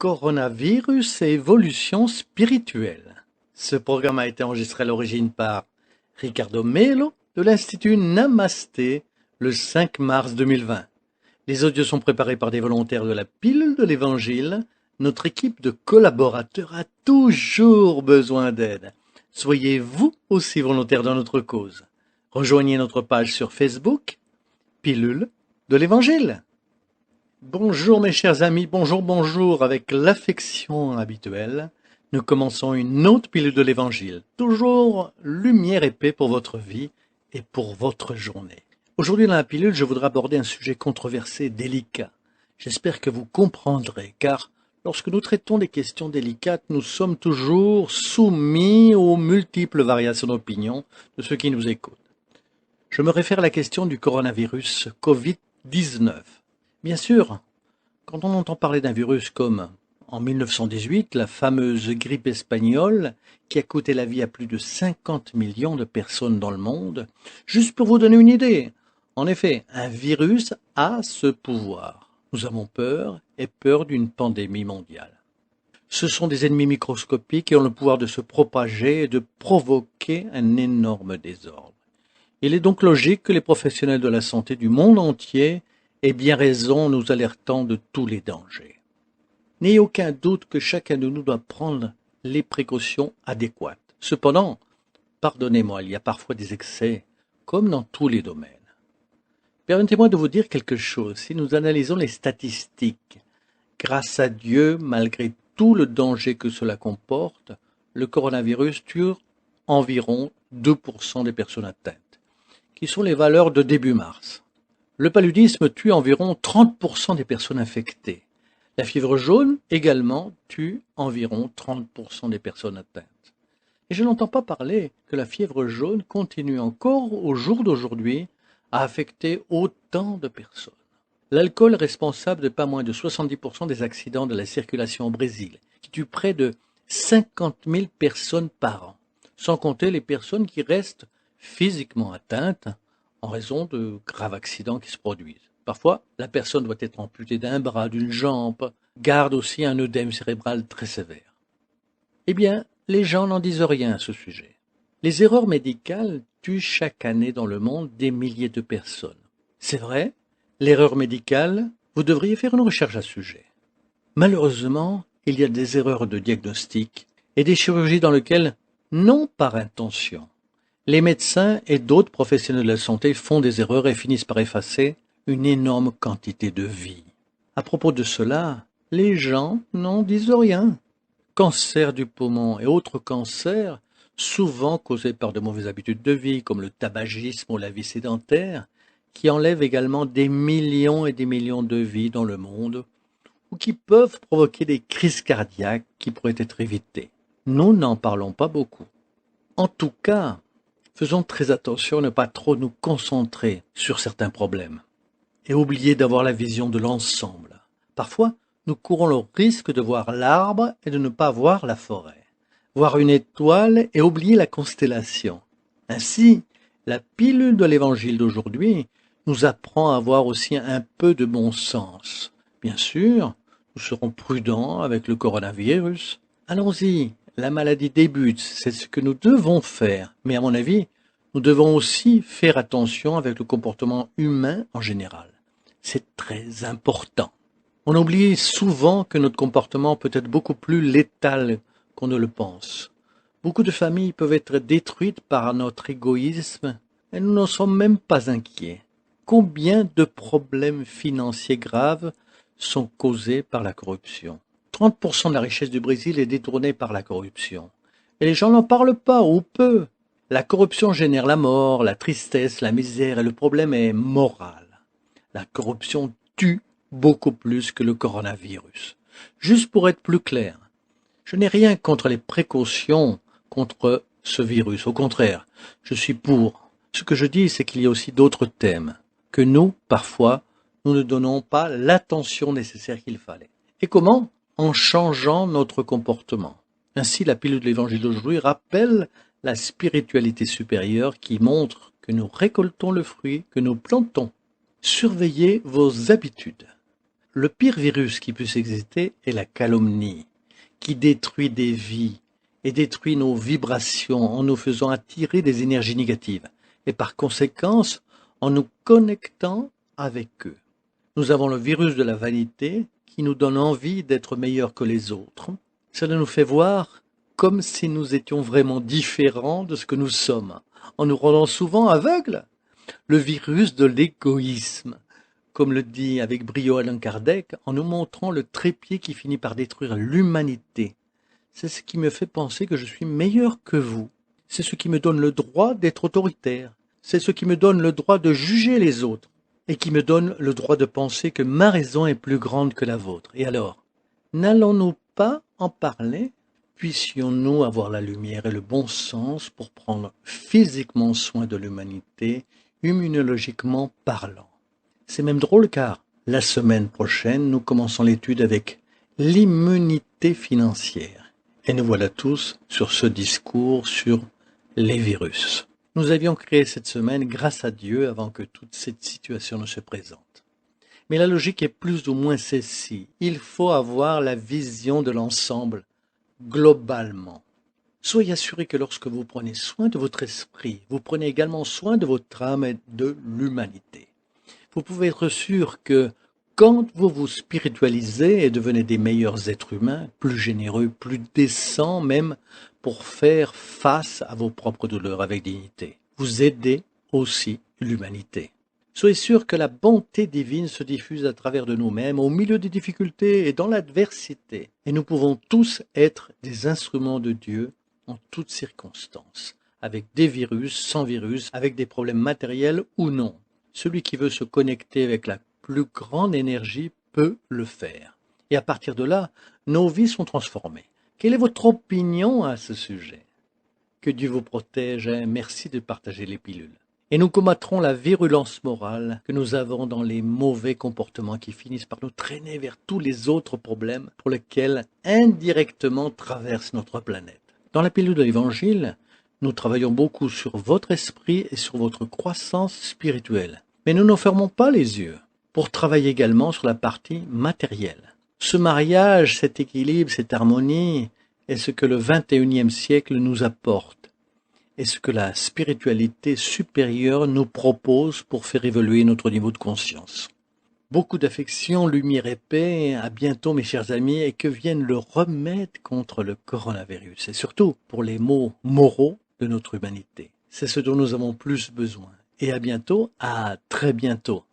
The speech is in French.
Coronavirus et évolution spirituelle. Ce programme a été enregistré à l'origine par Ricardo Melo de l'Institut Namasté le 5 mars 2020. Les audios sont préparés par des volontaires de la Pilule de l'Évangile. Notre équipe de collaborateurs a toujours besoin d'aide. Soyez vous aussi volontaires dans notre cause. Rejoignez notre page sur Facebook, Pilule de l'Évangile. Bonjour mes chers amis, bonjour, avec l'affection habituelle, nous commençons une autre pilule de l'Évangile, toujours lumière et paix pour votre vie et pour votre journée. Aujourd'hui dans la pilule, je voudrais aborder un sujet controversé, délicat. J'espère que vous comprendrez, car lorsque nous traitons des questions délicates, nous sommes toujours soumis aux multiples variations d'opinion de ceux qui nous écoutent. Je me réfère à la question du coronavirus Covid-19. Bien sûr, quand on entend parler d'un virus comme en 1918, la fameuse grippe espagnole qui a coûté la vie à plus de 50 millions de personnes dans le monde, juste pour vous donner une idée, en effet, un virus a ce pouvoir. Nous avons peur et peur d'une pandémie mondiale. Ce sont des ennemis microscopiques qui ont le pouvoir de se propager et de provoquer un énorme désordre. Il est donc logique que les professionnels de la santé du monde entier aient bien raison en nous alertant de tous les dangers. N'ayez aucun doute que chacun de nous doit prendre les précautions adéquates. Cependant, pardonnez-moi, il y a parfois des excès, comme dans tous les domaines. Permettez-moi de vous dire quelque chose. Si nous analysons les statistiques, grâce à Dieu, malgré tout le danger que cela comporte, le coronavirus tue environ 2% des personnes atteintes, qui sont les valeurs de début mars. Le paludisme tue environ 30% des personnes infectées. La fièvre jaune également tue environ 30% des personnes atteintes. Et je n'entends pas parler que la fièvre jaune continue encore au jour d'aujourd'hui à affecter autant de personnes. L'alcool est responsable de pas moins de 70% des accidents de la circulation au Brésil, qui tue près de 50 000 personnes par an, sans compter les personnes qui restent physiquement atteintes en raison de graves accidents qui se produisent. Parfois, la personne doit être amputée d'un bras, d'une jambe, garde aussi un œdème cérébral très sévère. Eh bien, les gens n'en disent rien à ce sujet. Les erreurs médicales tuent chaque année dans le monde des milliers de personnes. C'est vrai, l'erreur médicale, vous devriez faire une recherche à ce sujet. Malheureusement, il y a des erreurs de diagnostic et des chirurgies dans lesquelles, non par intention, les médecins et d'autres professionnels de la santé font des erreurs et finissent par effacer une énorme quantité de vies. À propos de cela, les gens n'en disent rien. Cancer du poumon et autres cancers, souvent causés par de mauvaises habitudes de vie, comme le tabagisme ou la vie sédentaire, qui enlèvent également des millions et des millions de vies dans le monde, ou qui peuvent provoquer des crises cardiaques qui pourraient être évitées. Nous n'en parlons pas beaucoup. En tout cas, faisons très attention à ne pas trop nous concentrer sur certains problèmes et oublier d'avoir la vision de l'ensemble. Parfois, nous courons le risque de voir l'arbre et de ne pas voir la forêt, voir une étoile et oublier la constellation. Ainsi, la pilule de l'Évangile d'aujourd'hui nous apprend à avoir aussi un peu de bon sens. Bien sûr, nous serons prudents avec le coronavirus. Allons-y, la maladie débute, c'est ce que nous devons faire. Mais à mon avis, nous devons aussi faire attention avec le comportement humain en général. C'est très important. On oublie souvent que notre comportement peut être beaucoup plus létal qu'on ne le pense. Beaucoup de familles peuvent être détruites par notre égoïsme et nous n'en sommes même pas inquiets. Combien de problèmes financiers graves sont causés par la corruption? 30% de la richesse du Brésil est détournée par la corruption. Et les gens n'en parlent pas, ou peu. La corruption génère la mort, la tristesse, la misère, et le problème est moral. La corruption tue beaucoup plus que le coronavirus. Juste pour être plus clair, je n'ai rien contre les précautions contre ce virus. Au contraire, je suis pour. Ce que je dis, c'est qu'il y a aussi d'autres thèmes que nous, parfois, nous ne donnons pas l'attention nécessaire qu'il fallait. Et comment? En changeant notre comportement. Ainsi, la pilule de l'Évangile d'aujourd'hui rappelle la spiritualité supérieure qui montre que nous récoltons le fruit que nous plantons. Surveillez vos habitudes. le pire virus qui puisse exister est la calomnie, qui détruit des vies et détruit nos vibrations en nous faisant attirer des énergies négatives et par conséquence en nous connectant avec eux. Nous avons le virus de la vanité qui nous donne envie d'être meilleurs que les autres. Cela nous fait voir comme si nous étions vraiment différents de ce que nous sommes, en nous rendant souvent aveugles. Le virus de l'égoïsme, comme le dit avec brio Allan Kardec, en nous montrant le trépied qui finit par détruire l'humanité. C'est ce qui me fait penser que je suis meilleur que vous. C'est ce qui me donne le droit d'être autoritaire. C'est ce qui me donne le droit de juger les autres et qui me donne le droit de penser que ma raison est plus grande que la vôtre. Et alors, n'allons-nous pas en parler? Puissions-nous avoir la lumière et le bon sens pour prendre physiquement soin de l'humanité, immunologiquement parlant? C'est même drôle car la semaine prochaine, nous commençons l'étude avec l'immunité financière. Et nous voilà tous sur ce discours sur les virus. Nous avions créé cette semaine grâce à Dieu avant que toute cette situation ne se présente. Mais la logique est plus ou moins celle-ci. Il faut avoir la vision de l'ensemble, globalement. Soyez assurés que lorsque vous prenez soin de votre esprit, vous prenez également soin de votre âme et de l'humanité. Vous pouvez être sûr que quand vous vous spiritualisez et devenez des meilleurs êtres humains, plus généreux, plus décents même, pour faire face à vos propres douleurs avec dignité, vous aidez aussi l'humanité. Soyez sûr que la bonté divine se diffuse à travers de nous-mêmes, au milieu des difficultés et dans l'adversité. Et nous pouvons tous être des instruments de Dieu en toutes circonstances, avec des virus, sans virus, avec des problèmes matériels ou non. Celui qui veut se connecter avec la plus grande énergie peut le faire. Et à partir de là, nos vies sont transformées. Quelle est votre opinion à ce sujet? Que Dieu vous protège et merci de partager les pilules. Et nous combattrons la virulence morale que nous avons dans les mauvais comportements qui finissent par nous traîner vers tous les autres problèmes pour lesquels indirectement traverse notre planète. Dans la pilule de l'Évangile, nous travaillons beaucoup sur votre esprit et sur votre croissance spirituelle. Mais nous ne fermons pas les yeux pour travailler également sur la partie matérielle. Ce mariage, cet équilibre, cette harmonie est ce que le 21e siècle nous apporte et ce que la spiritualité supérieure nous propose pour faire évoluer notre niveau de conscience. Beaucoup d'affection, lumière et paix, à bientôt mes chers amis, et que vienne le remède contre le coronavirus et surtout pour les maux moraux de notre humanité. C'est ce dont nous avons plus besoin. Et à bientôt, à très bientôt.